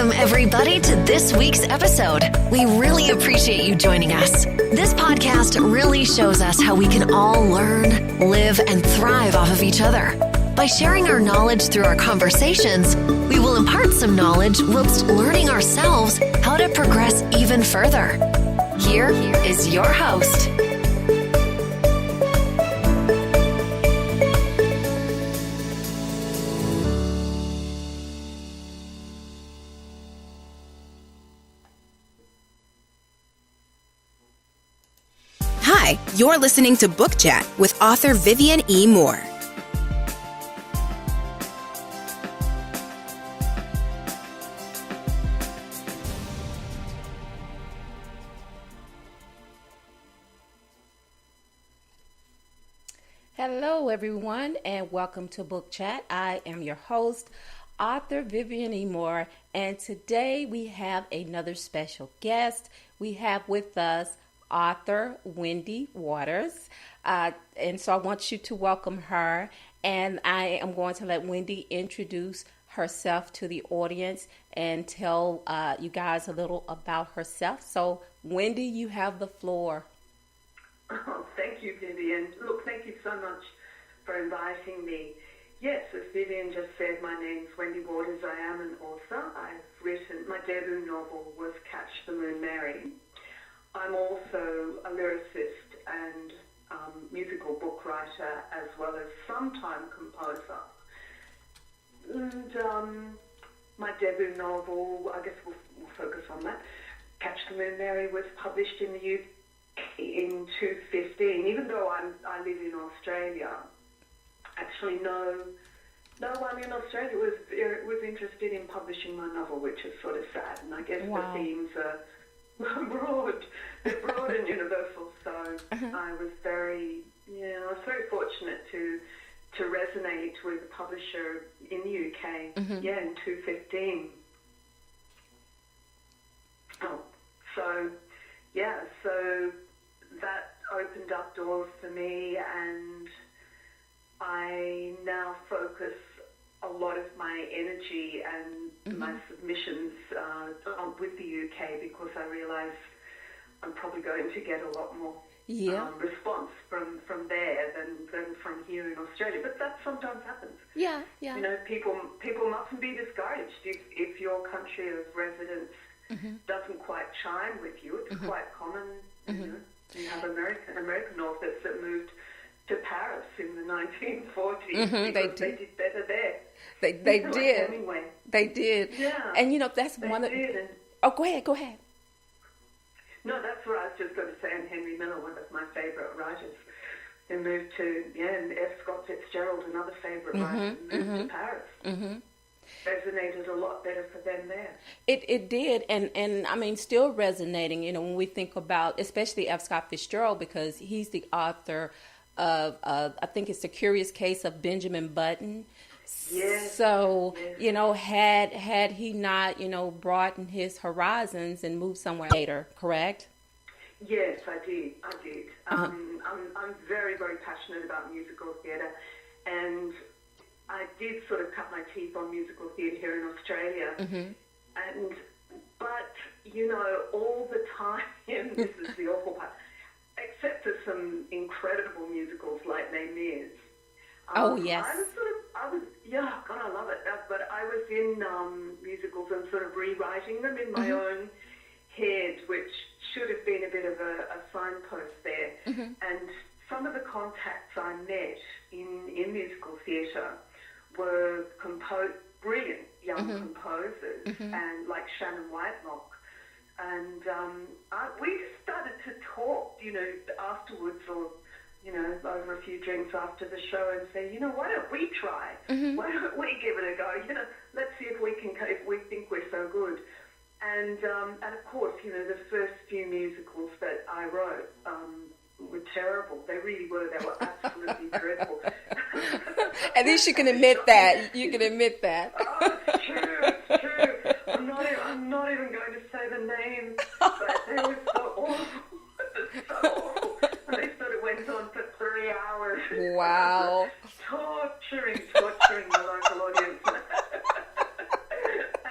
Welcome, everybody, to this week's episode. We really appreciate you joining us. This podcast really shows us how we can all learn, live, and thrive off of each other. By sharing our knowledge through our conversations, we will impart some knowledge whilst learning ourselves how to progress even further. Here is your host. Hi, you're listening to Book Chat with author Vivian E. Moore. Hello, everyone, and welcome to Book Chat. I am your host, author Vivian E. Moore, and today we have another special guest. We have with us author Wendy Waters, and so I want you to welcome her, and I am going to let Wendy introduce herself to the audience and tell you guys a little about herself. So, Wendy, you have the floor. Oh, thank you, Vivian. Look, thank you so much for inviting me. Yes, as Vivian just said, my name's Wendy Waters. I am an author. I've written, my debut novel was Catch the Moon Mary. I'm also a lyricist and musical book writer, as well as sometime composer. And my debut novel, I guess we'll focus on that, Catch the Moon Mary, was published in the UK in 2015. Even though I live in Australia, actually no one in Australia was interested in publishing my novel, which is sort of sad. And I guess the themes are broad and universal. So I was very fortunate to resonate with a publisher in the UK. In 2015. So that opened up doors for me, and I now focus a lot of my energy and my submissions with the UK, because I realise I'm probably going to get a lot more response from there than from here in Australia. But that sometimes happens. Yeah. You know, people mustn't be discouraged if your country of residence doesn't quite chime with you. It's quite common. You know, you have American authors that moved to Paris in the 1940s because they did better there. They like did. Hemingway. They did. Yeah. And that's one of. Oh, go ahead. No, that's what I was just going to say. And Henry Miller, one of my favourite writers, who moved to and F. Scott Fitzgerald, another favourite writer, moved to Paris. Resonated a lot better for them there. It did, and I mean, still resonating. You know, when we think about, especially F. Scott Fitzgerald, because he's the author of I think it's The Curious Case of Benjamin Button. Yes. So had he not broadened his horizons and moved somewhere later, correct? Yes, I did. I'm very, very passionate about musical theatre, and I did sort of cut my teeth on musical theatre here in Australia, but all the time, this is the awful part, except for some incredible musicals like Les Mis. Oh yes. God, I love it. But I was in musicals and sort of rewriting them in my own head, which should have been a bit of a signpost there. And some of the contacts I met in musical theatre were brilliant young composers, and like Shannon Whitelock. And we started to talk, afterwards, or over a few drinks after the show, and say, why don't we try? Why don't we give it a go? Let's see if we think we're so good. And of course, the first few musicals that I wrote were terrible. They really were. They were absolutely dreadful. At least you can admit that. You can admit that. Oh, it's true. I'm not even going to say the name, but they were so awful. And they sort of went on for 3 hours. Wow. torturing the local audience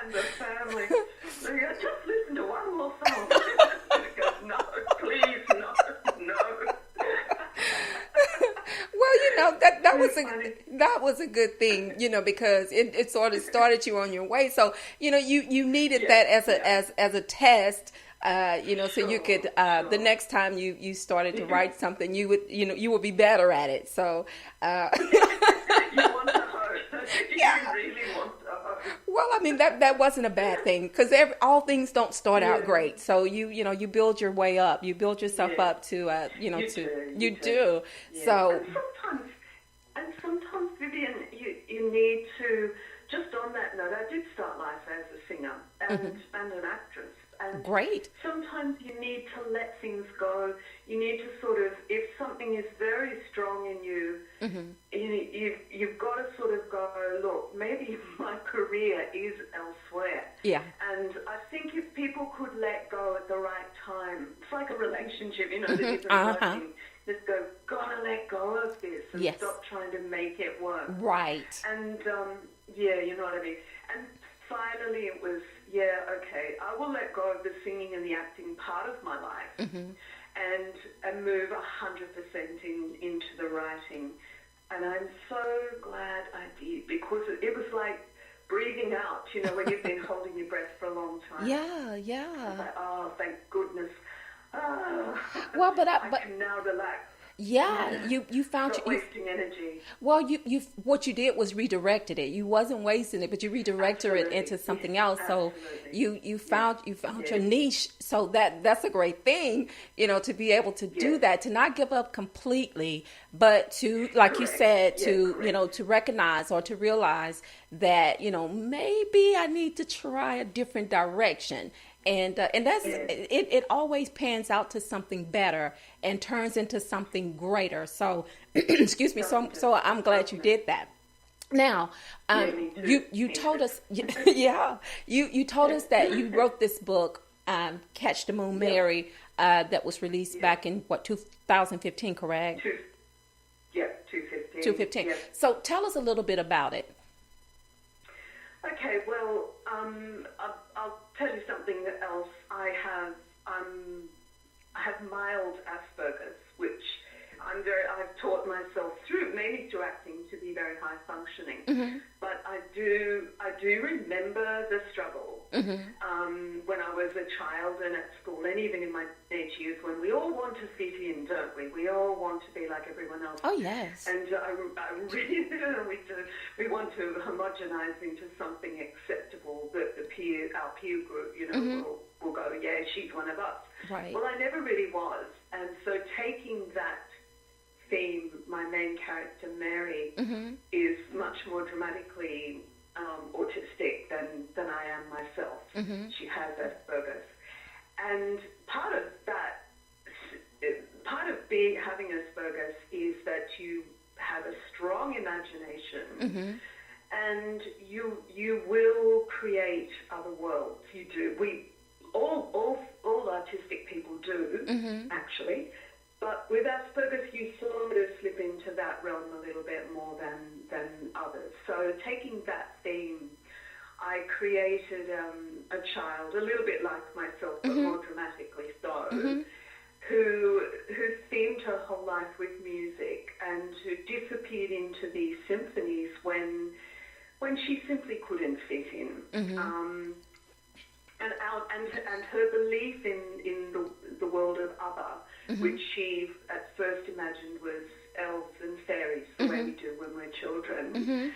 and the family. was a good thing, because it sort of started you on your way. So, you needed that as a test. So you could, the next time you started to write something, you would be better at it. So, you want to hope. Yeah. You really want to hope. Well, I mean, that wasn't a bad thing, because all things don't start out great. So you build your way up. You build yourself up to, you do. Yeah. So. And sometimes, Vivian, you need to, just on that note, I did start life as a singer and an actress. And Great. sometimes you need to let things go. You need to sort of, if something is very strong in you, you've got to sort of go, look, maybe my career is elsewhere. Yeah. And I think if people could let go at the right time, it's like a relationship, that isn't working. Just go, gotta let go of this and stop trying to make it work. Right. And, you know what I mean. And finally it was, okay, I will let go of the singing and the acting part of my life and move 100% into the writing. And I'm so glad I did, because it was like breathing out, when you've been holding your breath for a long time. Yeah. It's like, oh, thank goodness. Well, but I can now relax. Yeah, you found Stop wasting energy. Well, you what you did was redirected it. You wasn't wasting it, but you redirected it into something else. So you found your niche. So that's a great thing, to be able to do that, to not give up completely, but to, like you said, to to recognize or to realize that maybe I need to try a different direction. And that's it always pans out to something better and turns into something greater. So, excuse me. So I'm glad you did that. Now, you told us, you told us that you wrote this book, Catch the Moon, Mary, that was released back in 2015, correct? 2015. 2015. Yeah. So tell us a little bit about it. Okay, well, I'll tell you something else. I have mild Asperger's, which I've taught myself through, mainly through acting, to be very high functioning. But I do remember the struggle when I was a child and at school, and even in my teenage years, when we all want to fit in, don't we? We all want to be like everyone else. Oh, yes. And I really we want to homogenize into something acceptable that our peer group, will go, yeah, she's one of us. Right. Well, I never really was. And so taking that theme, my main character, Mary, is much more dramatically autistic than I am myself. She has Asperger's. And part of having Asperger's is that you have a strong imagination and you will create other worlds. You do. All artistic people do, actually. But with Asperger's, you sort of slip into that realm a little bit more than others. So taking that theme, I created a child, a little bit like myself, but more dramatically so, who themed her whole life with music and who disappeared into these symphonies when she simply couldn't fit in. And her belief in the world of other, which she at first imagined was elves and fairies, the way we do when we're children,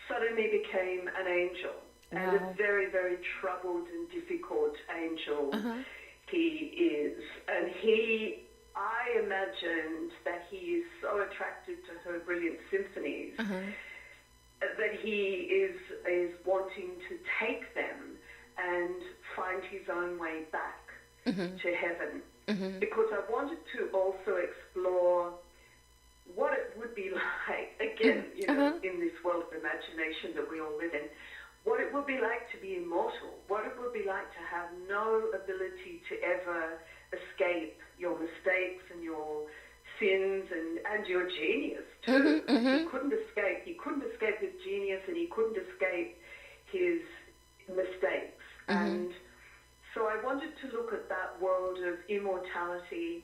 suddenly became an angel. Wow. And a very, very troubled and difficult angel he is. And I imagined that he is so attracted to her brilliant symphonies that he is wanting to take them and find his own way back to heaven. Because I wanted to also explore what it would be like, again, in this world of imagination that we all live in, what it would be like to be immortal, what it would be like to have no ability to ever escape your mistakes and your sins and your genius too. He couldn't escape his genius, and he couldn't escape his mistakes. And so I wanted to look at that world of immortality,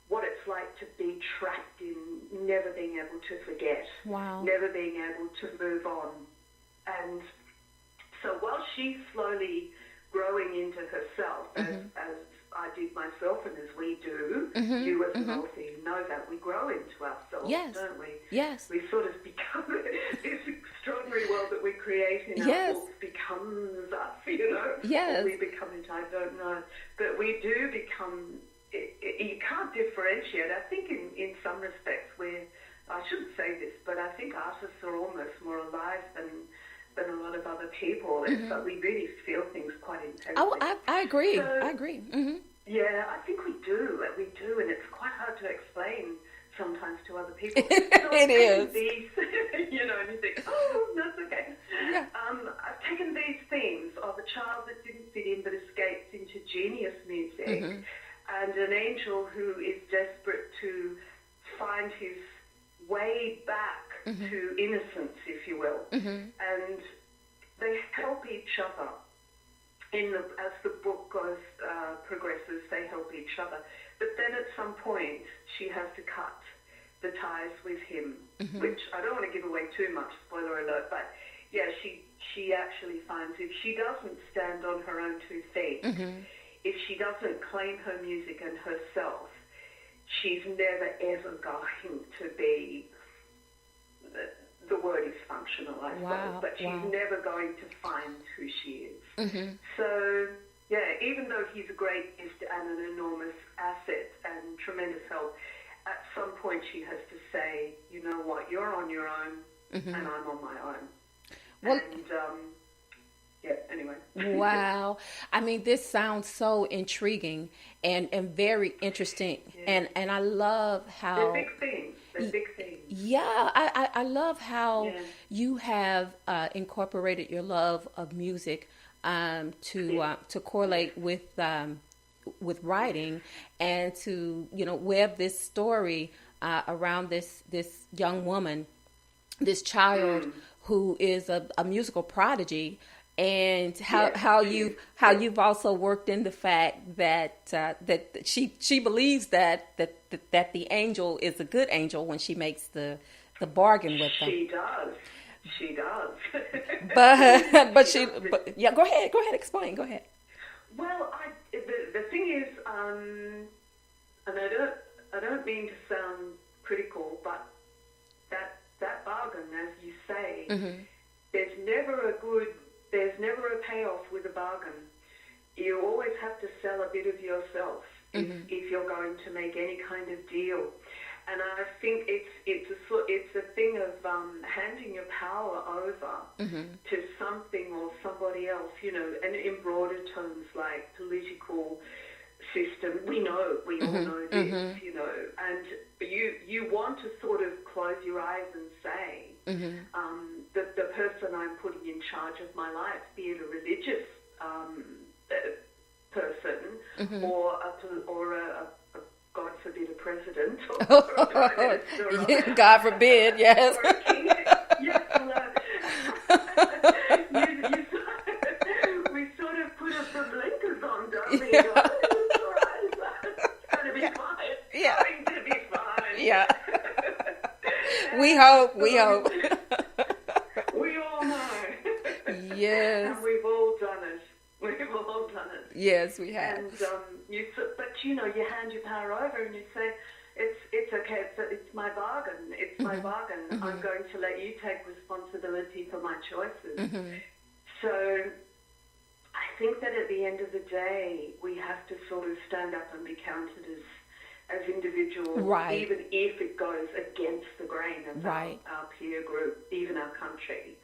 what it's it's like to be trapped in never being able to forget, Wow. never being able to move on. And so while she's slowly growing into herself, as I did myself and as we do, you as an author, know that we grow into ourselves, Yes. don't we? Yes. We sort of become this extraordinary world that we create in our books becomes us, Yes. What we become into, I don't know. But we do become, you can't differentiate. I think in some respects I shouldn't say this, but I think artists are almost more alive than a lot of other people. But we really feel things quite intensely. Oh, I agree. So, I agree. Mm-hmm. Yeah, I think we do, and it's quite hard to explain sometimes to other people. So It is. These, and you think, oh, that's okay. Yeah. I've taken these themes of a child that didn't fit in but escaped into genius music, and an angel who is desperate to find his way back to innocence, if you will, and they help each other. As the book progresses, they help each other. But then at some point, she has to cut the ties with him, which I don't want to give away too much, spoiler alert, but yeah, she actually finds if she doesn't stand on her own 2 feet, if she doesn't claim her music and herself, she's never ever going to be, the word is functional, I suppose, but she's never going to find who she is. So, yeah, even though he's a great gift and an enormous asset and tremendous help, at some point she has to say, you know what, you're on your own and I'm on my own. Well, and, yeah, anyway. Wow. I mean, this sounds so intriguing and very interesting. Yeah. And I love how... They're big things. They're big things. Yeah, I love how you have incorporated your love of music to correlate with writing and to web this story around this young woman, this child who is a musical prodigy, and how you've also worked in the fact that she believes that the angel is a good angel when she makes the bargain with them. She does. But go ahead, explain. Go ahead. Well, the thing is, and I don't mean to sound critical, but that bargain, as you say, there's never a payoff with a bargain. You always have to sell a bit of yourself if you're going to make any kind of deal. And I think it's a thing of handing your power over to something or somebody else, and in broader terms like political system. We all know this, and you want to sort of close your eyes and say, that the person I'm putting in charge of my life, be it a religious person or a God forbid, a president or a prime minister. God forbid, yes. Or a king. Yes, we sort of put the blinkers on, don't we? It's going to be fine. Yeah. It's going to be fine. Yeah. We hope. We all know. Yes. And we've all done it. Yes, we have. And you hand your power over and you say, it's okay. It's my bargain. It's my bargain. I'm going to let you take responsibility for my choices. So I think that at the end of the day, we have to sort of stand up and be counted as individuals, even if it goes against the grain of our peer group, even our country.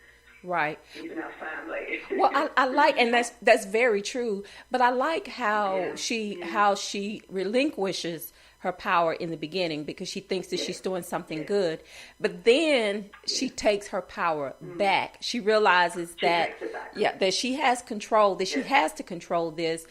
Right. Even our family. Well, I like, and that's very true. But I like how she relinquishes her power in the beginning because she thinks that she's doing something good. But then she takes her power back. She realizes that she has control, that she has to control this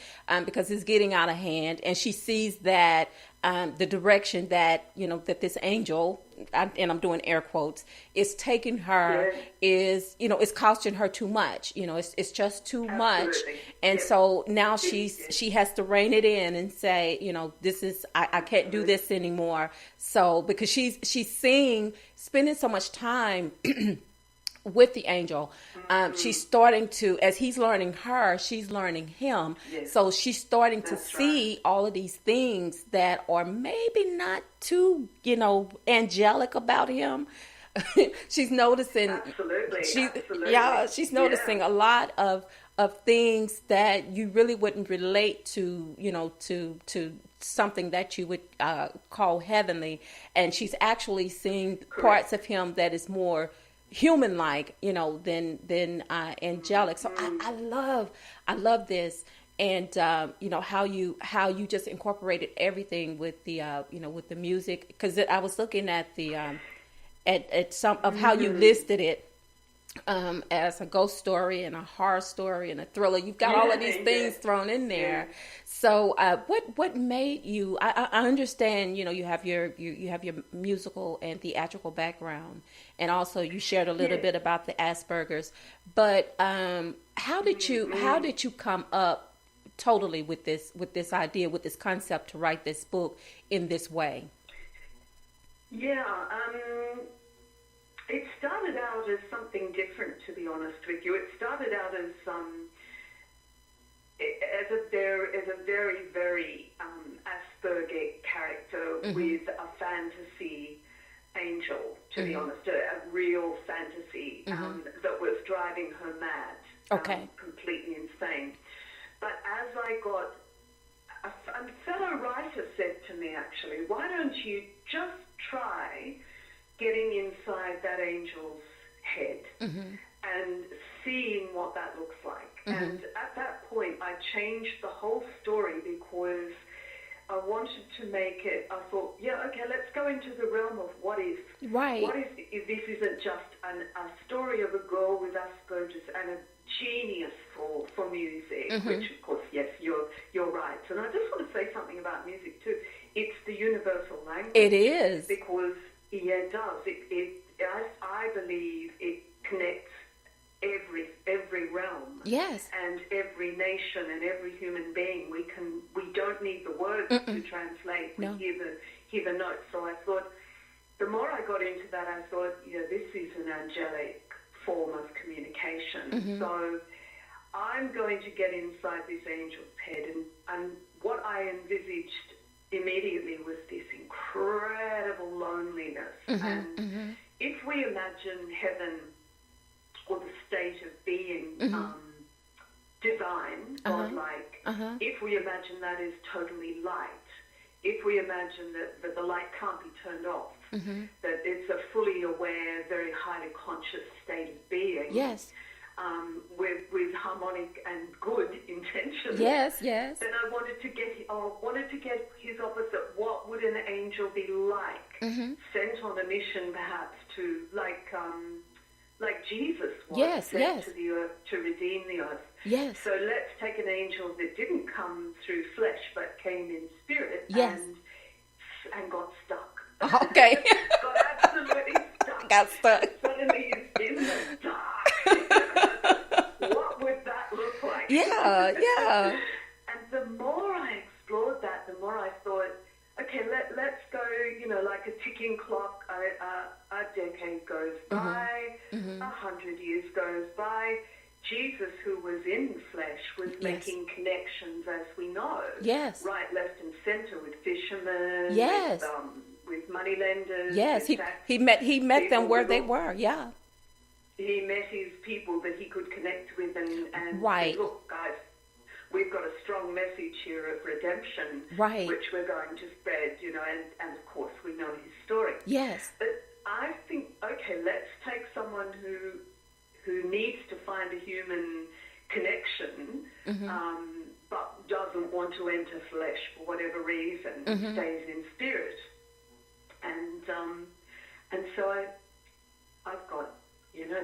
because it's getting out of hand. And she sees that the direction that, that this angel, and I'm doing air quotes, is taking her, is, it's costing her too much. It's just too much. And so now she has to rein it in and say, this is, I can't do this anymore. So, because she's spending so much time with the angel, she's starting to, as he's learning her, she's learning him. So she's starting to see all of these things that are maybe not too, angelic about him. She's noticing, she's noticing a lot of things that you really wouldn't relate to, to something that you would call heavenly. And she's actually seeing parts of him that is more human-like, than angelic. So I love this, and how you just incorporated everything with the with the music, because I was looking at the at some of how you listed it as a ghost story and a horror story and a thriller. You've got all of these things thrown in there. So what made you? I understand. You have your musical and theatrical background, and also you shared a little bit about the Asperger's. But how did you come up totally with this idea, with this concept to write this book in this way? It started out as something different, to be honest with you. It started out as a very, very Asperger character with a fantasy angel, to be honest, a real fantasy that was driving her mad, completely insane. But as I got, a fellow writer said to me, actually, why don't you just try getting inside that angel's head and seeing what that looks like. And at that point, I changed the whole story because I wanted to make it, I thought, let's go into the realm of what if. Right. What if this isn't just a story of a girl with Asperger's and a genius for music, which, of course, yes, you're right. And I just want to say something about music, too. It's the universal language. It is. Because it does. I believe it connects every realm. Yes. And every nation and every human being. We don't need the words to translate. We hear the notes. So I thought, the more I got into that, I thought, this is an angelic form of communication. So I'm going to get inside this angel's head, and what I envisaged immediately was this incredible loneliness. And if we imagine heaven or the state of being divine, godlike, if we imagine that is totally light, if we imagine that the light can't be turned off, that it's a fully aware, very highly conscious state of being, with harmonic and good intentions. Yes. Then I wanted to get his opposite. What would an angel be like? Sent on a mission, perhaps, to like Jesus was sent to the earth to redeem the earth. Yes. So let's take an angel that didn't come through flesh but came in spirit and got stuck. Okay. Got absolutely stuck. Got stuck. Suddenly he's in the dark. What would that look like? Yeah. And the more I explored that, the more I thought, okay, let's go, like a ticking clock. A decade goes by, 100 years goes by. Jesus, who was in flesh, was making connections, as we know. Yes. Right, left and center with fishermen. Yes. With moneylenders. Yes, he met them where they were. Yeah. He met his people that he could connect with and right. say, look, guys, we've got a strong message here of redemption, right, which we're going to spread, and of course we know his story. Yes. But I think, okay, let's take someone who needs to find a human connection, but doesn't want to enter flesh for whatever reason, stays in spirit. And so I've got,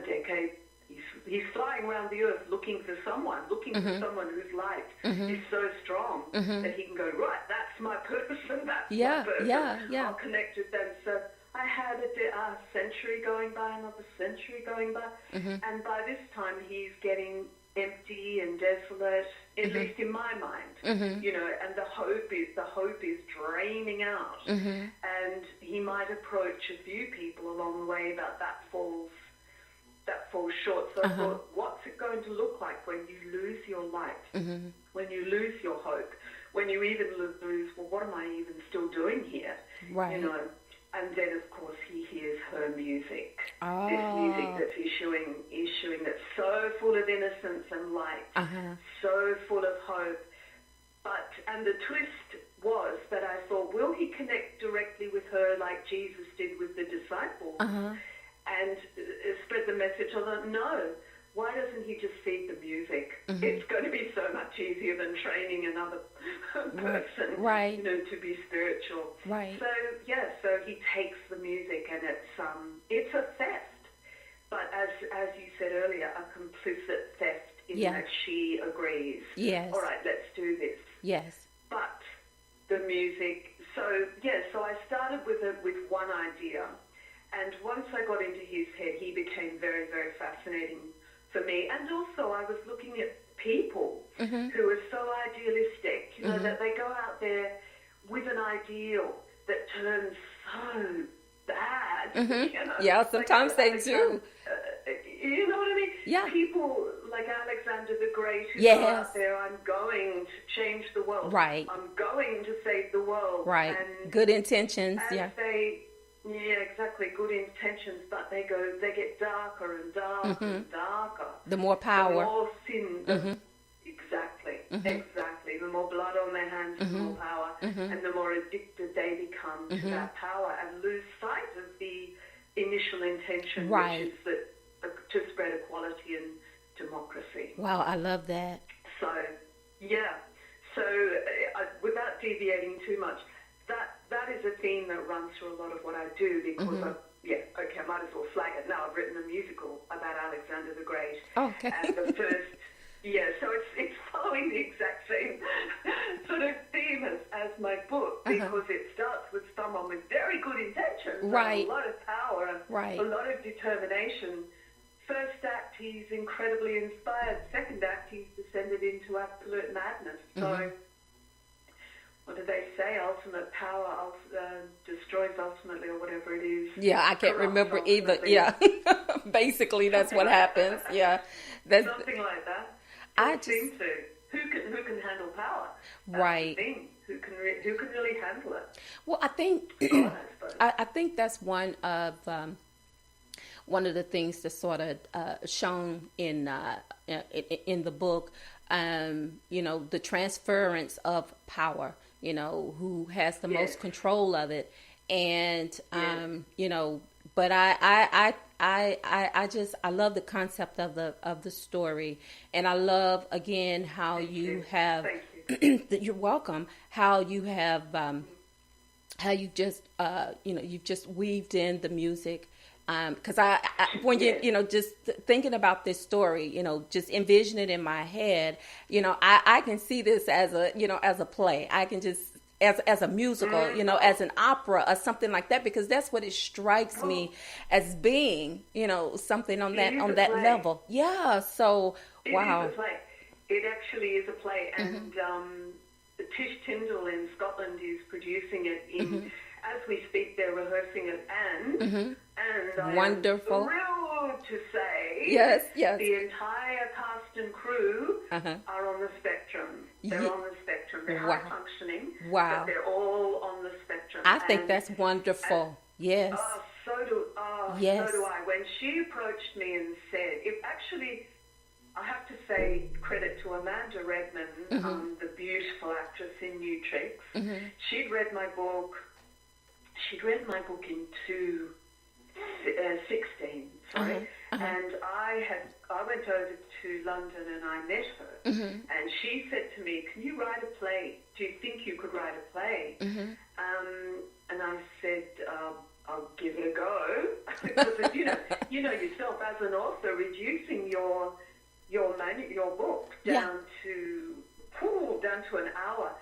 decade he's flying around the earth looking for someone whose light is so strong that he can go, right, that's my person, that's my person. I'll connect with them. So I had a century going by, another century going by, and by this time he's getting empty and desolate, at least in my mind, you know, and the hope is draining out, and he might approach a few people along the way, but that falls short. So I thought, what's it going to look like when you lose your light, when you lose your hope, when you even lose, well, what am I even still doing here? Right. You know, and then of course he hears her music, this music that's issuing that's so full of innocence and light, so full of hope. And the twist was that I thought, will he connect directly with her like Jesus did with the disciples? And spread the message. I thought, no, why doesn't he just feed the music? It's going to be so much easier than training another person, you know, to be spiritual. Right. So he takes the music, and it's a theft. But as you said earlier, a complicit theft in that she agrees. Yes. All right, let's do this. Yes. But the music. So I started with one idea. And once I got into his head, he became very, very fascinating for me. And also I was looking at people who are so idealistic, you know, that they go out there with an ideal that turns so bad. You know? Yeah, sometimes they do. You know what I mean? Yeah. People like Alexander the Great who go out there, I'm going to change the world. Right. I'm going to save the world. Right. And good intentions, Yeah, exactly. Good intentions, but they get darker and darker and darker. The more power. The more sin. Exactly. The more blood on their hands, the more power, and the more addicted they become to that power and lose sight of the initial intention, which is to spread equality and democracy. Wow, I love that. So, without deviating too much, that is a theme that runs through a lot of what I do, because I might as well flag it now. I've written a musical about Alexander the Great. Okay. And the first, so it's following the exact same sort of theme as my book, because it starts with someone with very good intentions, right, and a lot of power, and right, a lot of determination. First act, he's incredibly inspired. Second act, he's descended into absolute madness. So, what do they say? Ultimate power destroys ultimately, or whatever it is. Yeah, I can't remember either. Yeah, basically that's what happens. Yeah, that's something like that. Who can handle power? That's right. The thing. Who can really handle it? Well, I think I think that's one of the things that's sort of shown in the book. You know, the transference of power. You know, who has the most control of it, and you know, but I love the concept of the story, and I love again how you have. You're welcome. How you have how you just you've just weaved in the music. Because when you know, just thinking about this story, you know, just envision it in my head, you know, I can see this as a play. I can just, as a musical, you know, as an opera or something like that, because that's what it strikes me as being, you know, something on that level. Yeah. So, wow. It is a play. It actually is a play. And Tish Tyndall in Scotland is producing it in, as we speak, they're rehearsing it, and wonderful. I'm thrilled to say, yes, the entire cast and crew are on the spectrum. They're on the spectrum. They're high functioning. Wow. But they're all on the spectrum. I think that's wonderful. Yes. So do I. When she approached me and said, I have to say credit to Amanda Redman, the beautiful actress in New Tricks. She'd read my book. She'd read my book in 2016, and I went over to London and I met her, and she said to me, "Can you write a play? Do you think you could write a play?" And I said, I'll give it a go. Because you know yourself as an author, reducing your book down to an hour,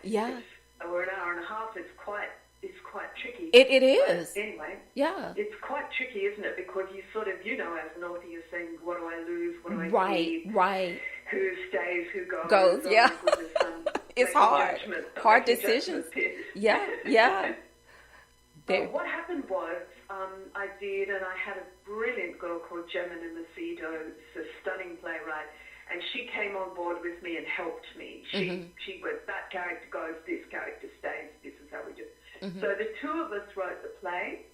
or an hour and a half. It's quite tricky. It is. But anyway, it's quite tricky, isn't it? Because you sort of, as an author, you're saying, what do I lose? What do I keep? Right. Who stays? Who goes? Oh, yeah. It's hard. Hard decisions. Yeah. But what happened was, I had a brilliant girl called Gemma Macedo, who's a stunning playwright, and she came on board with me and helped me. She was, that character goes, this character stays, this is how we do it. So the two of us wrote the play.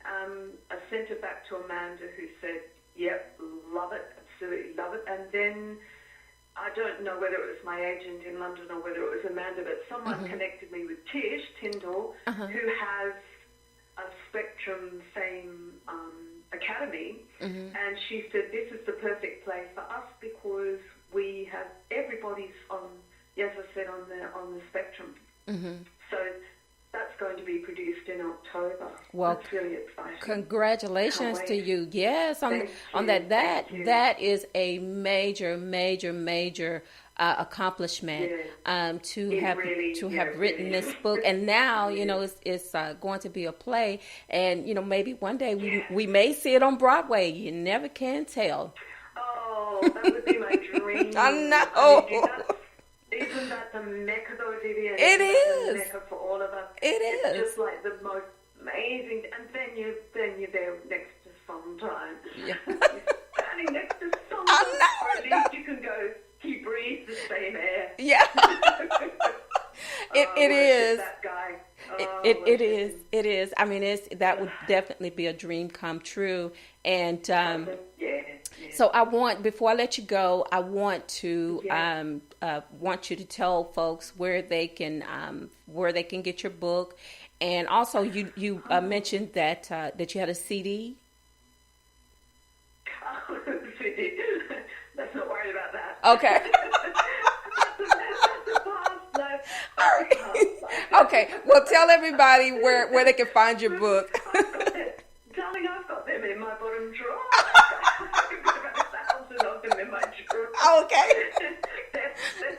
I sent it back to Amanda, who said, yep, love it, absolutely love it. And then I don't know whether it was my agent in London or whether it was Amanda, but someone connected me with Tish Tyndall, who has a Spectrum Fame Academy, and she said, this is the perfect play for us because we have everybody's on, as I said, on the spectrum. So that's going to be produced in October. Well, that's really exciting. Congratulations to you. Yes, on that. That is a major accomplishment. To have written this book, and now it's going to be a play, and maybe one day we may see it on Broadway. You never can tell. Oh, that would be my dream. I know. Isn't that the Mecca, though, Vivian? It is. The Mecca for all of us. It's just like the most amazing. And then you're there next to Sondheim. Yeah. You're standing next to Sondheim. I know. Or at least you can go, he breathes the same air. Yeah. It is. That guy. It is. It is. I mean, that would definitely be a dream come true. And so before I let you go, I want you to tell folks where they can get your book, and also you mentioned that you had a CD. Oh, CD. Let's not worry about that. Okay. All right. Okay. Well, tell everybody where they can find your book. Darling, I've got them in my bottom drawer. I've got about 1,000 of them in my drawer. Okay. They're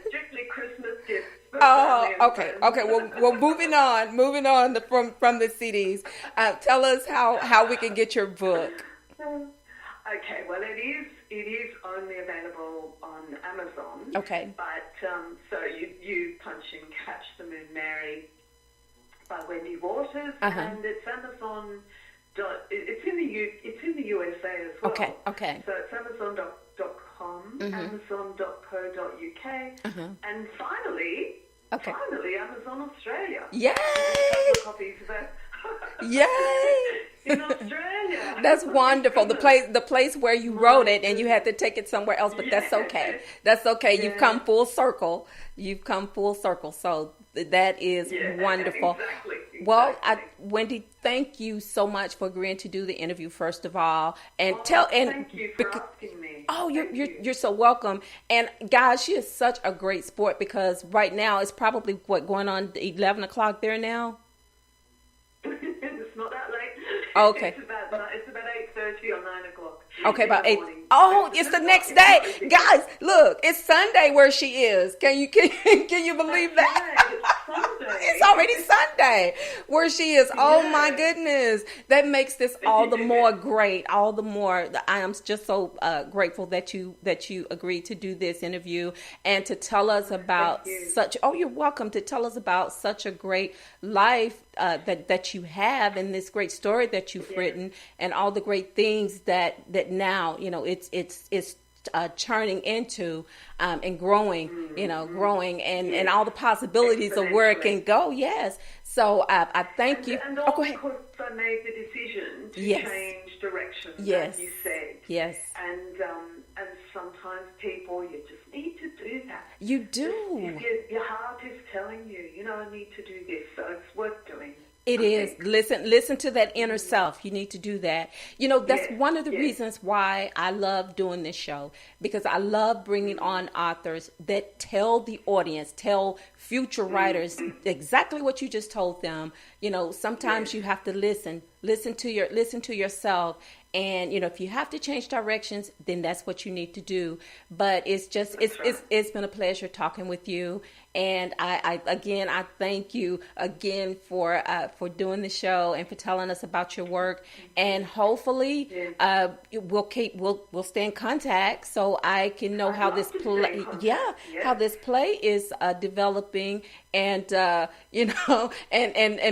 strictly Christmas gifts. Oh, okay. Well, moving on from the CDs. Tell us how we can get your book. Okay. Well, it is only available on Amazon. Okay. But so you punch in "Catch the Moon Mary" by Wendy Waters, and it's Amazon. It's in the USA as well. Okay. So it's Amazon.com, Amazon.co.uk, and finally, Amazon Australia. Yay! A couple of copies of that. Yay! In Australia. That's wonderful. The place where you wrote it and you had to take it somewhere else, but that's okay. That's okay. You've come full circle. So that is wonderful. Exactly. Well, Wendy, thank you so much for agreeing to do the interview. First of all, thank you for asking me. Oh, you're so welcome. And guys, she is such a great sport because right now it's probably going on 11 o'clock there now. It's not that late. Okay. It's about 8:30 or 9 o'clock. Okay, about 8. Oh, it's the next day, guys. Look, it's Sunday where she is. Can you believe that? It's Sunday. It's already Sunday where she is. Oh my goodness, that makes this all the more great. All the more, I am just so grateful that you agreed to do this interview and to tell us about such. Oh, you're welcome to tell us about such a great life that you have and this great story that you've written and all the great things that now it's churning into and growing, growing and all the possibilities of where it can go. Yes. So I thank you. And go ahead. Because I made the decision to change direction, yes. as you said. Yes. And sometimes people, you just need to do that. You do. Your heart is telling you, I need to do this, so it's worth doing. It is. Listen to that inner self. You need to do that. That's one of the reasons why I love doing this show, because I love bringing on authors that tell the audience, tell future writers exactly what you just told them. Sometimes you have to listen to yourself. And, if you have to change directions, then that's what you need to do. But it's been a pleasure talking with you. And I thank you again for doing the show and for telling us about your work. And hopefully, we'll stay in contact so I can know how this play, how this play is developing. And, and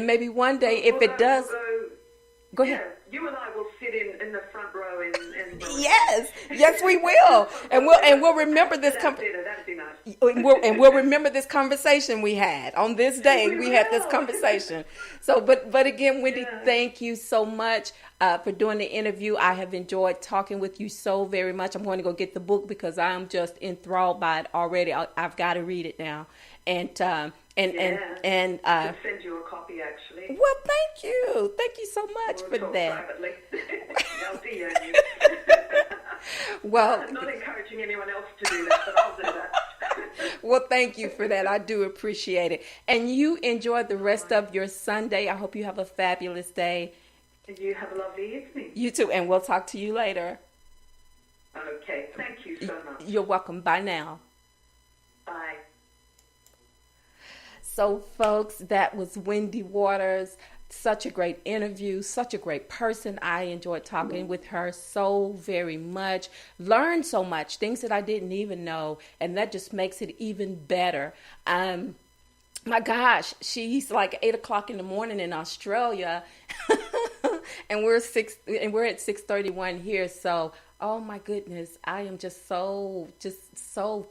maybe one day if it does, go ahead. You and I will sit in the front row in Yes, we will, and we'll remember this. That'd be nice. And we'll remember this conversation we had on this day. We had this conversation. So, but again, Wendy, thank you so much for doing the interview. I have enjoyed talking with you so very much. I'm going to go get the book because I'm just enthralled by it already. I've got to read it now, and I'll send you a copy actually. Well, thank you so much for that. Privately. I'll DM you. Well, I'm not encouraging anyone else to do that, but I'll do that. Well, thank you for that. I do appreciate it. And you enjoy the rest of your Sunday. I hope you have a fabulous day. And you have a lovely evening. You too, and we'll talk to you later. Okay, thank you so much. You're welcome. Bye now. Bye. So, folks, that was Wendy Waters. Such a great interview, such a great person. I enjoyed talking with her so very much. Learned so much, things that I didn't even know, and that just makes it even better. My gosh, she's like 8 o'clock in the morning in Australia, and we're at 6:31 here. So, oh my goodness, I am just so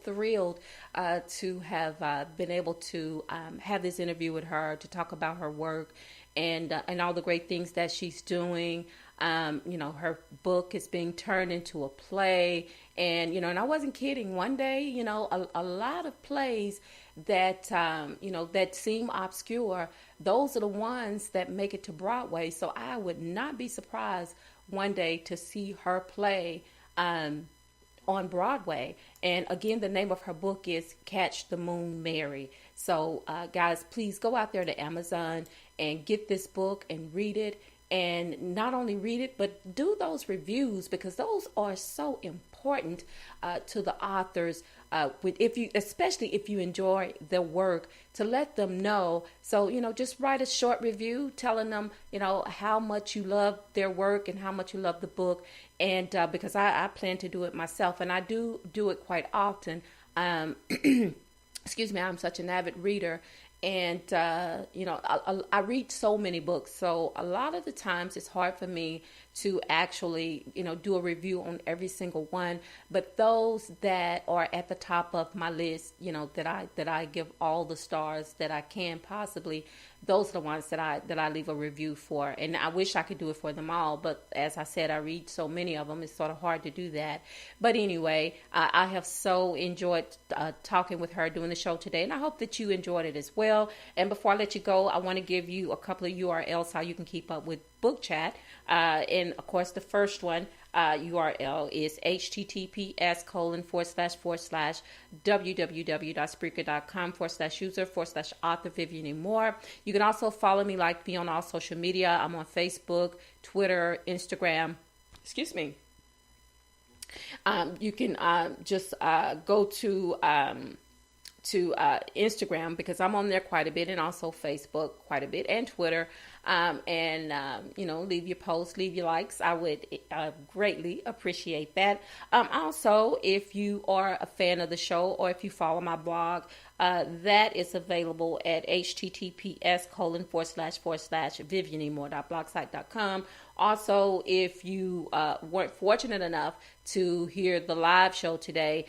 thrilled to have been able to have this interview with her, to talk about her work and all the great things that she's doing. Her book is being turned into a play, and and I wasn't kidding. One day, a lot of plays that that seem obscure, those are the ones that make it to Broadway. So I would not be surprised one day to see her play on Broadway. And again, the name of her book is Catch the Moon Mary. So guys, please go out there to Amazon and get this book and read it. And not only read it, but do those reviews, because those are so important to the authors. Especially if you enjoy their work, to let them know. So, just write a short review telling them, how much you love their work and how much you love the book. And because I plan to do it myself, and I do it quite often. Excuse me, I'm such an avid reader. And, I read so many books. So a lot of the times it's hard for me to actually, do a review on every single one. But those that are at the top of my list, that I give all the stars that I can possibly, those are the ones that I leave a review for. And I wish I could do it for them all. But as I said, I read so many of them. It's sort of hard to do that. But anyway, I have so enjoyed talking with her, doing the show today. And I hope that you enjoyed it as well. And before I let you go, I want to give you a couple of URLs how you can keep up with Book Chat. And of course, the first one URL is https://www.spreaker.com/user/author Vivian Moore. You can also follow me, like me on all social media. I'm on Facebook, Twitter, Instagram. Excuse me. You can just go to Instagram, because I'm on there quite a bit, and also Facebook quite a bit, and Twitter. Leave your posts, leave your likes. I would greatly appreciate that. Also, if you are a fan of the show, or if you follow my blog, that is available at https://vivianmore.blogspot.com. Also, if you weren't fortunate enough to hear the live show today,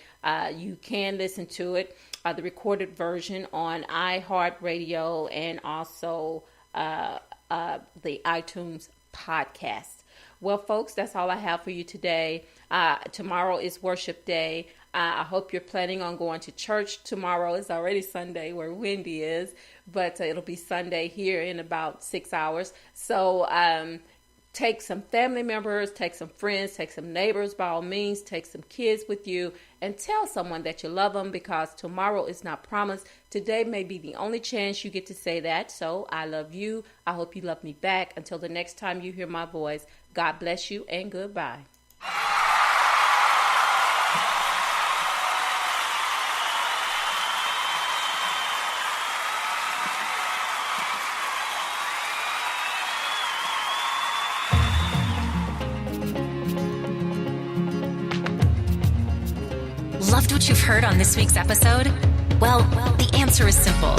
you can listen to it, the recorded version, on iHeartRadio and also the iTunes podcast. Well, folks, that's all I have for you today. Tomorrow is worship day. I hope you're planning on going to church tomorrow. It's already Sunday where Wendy is, but it'll be Sunday here in about 6 hours. So take some family members, take some friends, take some neighbors, by all means, take some kids with you, and tell someone that you love them, because tomorrow is not promised. Today may be the only chance you get to say that. So I love you. I hope you love me back. Until the next time you hear my voice, God bless you and goodbye. Loved what you've heard on this week's episode? Well, the answer is simple.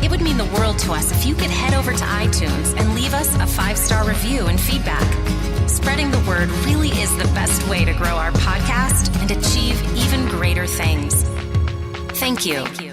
It would mean the world to us if you could head over to iTunes and leave us a 5-star review and feedback. Spreading the word really is the best way to grow our podcast and achieve even greater things. Thank you.